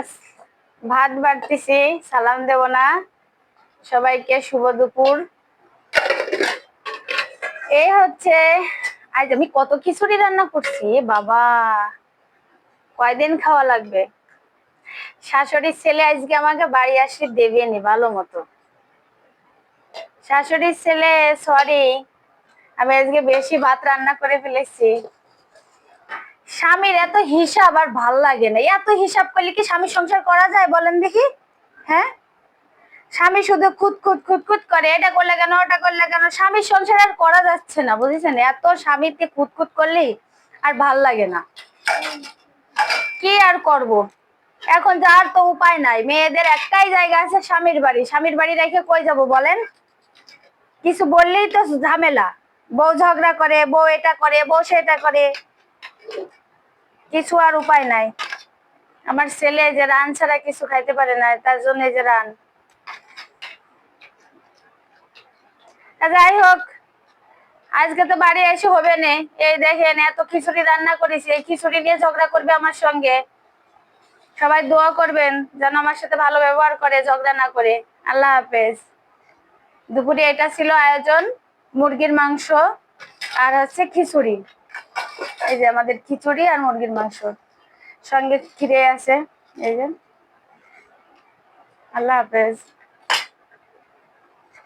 আস- ভাত বাড়তেছি, সালাম দেব না। সবাইকে শুভ দুপুর। এই হচ্ছে, আজ আমি কত খিচুড়ি রান্না করছি বাবা, কয়দিন খাওয়া লাগবে। শাশুড়ির ছেলে আজকে আমাকে বাড়ি আসি দেবেনি ভালো মতো। শাশুড়ির ছেলে, সরি, আমি আজকে বেশি ভাত রান্না করে ফেলেছি। স্বামীর এত হিসাব আর ভাল লাগে না। এত হিসাব করলে কি স্বামীর সংসার করা যায় বলেন দেখি? হ্যাঁ, স্বামী শুধু খুদ খুদ খুদ খুদ করে, এটা করলে কেন, ওটা করলে কেন। স্বামীর সংসার আর করা যাচ্ছে না, বুঝেছেন? এত স্বামীকে খুদ খুদ করলেই আর ভাল লাগে না। কি আর করব, এখন যার তো উপায় নাই। মেয়েদের একটাই জায়গা আছে, স্বামীর বাড়ি। স্বামীর বাড়ি রেখে কই যাব বলেন? কিছু বললেই তো ঝামেলা। বউ ঝগড়া করে, বউ এটা করে, বউ সেটা করে, কিছু আর উপায় নাই। আমার ছেলে যে রান ছাড়া কিছু খাইতে পারে না, তার জন্য যে রান। যাই হোক, আজকে তো বাড়ি এসে হবে না। এই দেখেন এত খিচুড়ি রান্না করেছি, এই খিচুড়ি নিয়ে ঝগড়া করবে আমার সঙ্গে। সবাই দোয়া করবেন যেন আমার সাথে ভালো ব্যবহার করে, ঝগড়া না করে। আল্লাহ হাফেজ। দুপুরে এটা ছিল আয়োজন, মুরগির মাংস আর হচ্ছে খিচুড়ি। এই যে আমাদের খিচুড়ি আর মুরগির মাংস, সঙ্গে খিরে আছে। এই যে, আল্লাহ হাফেজ।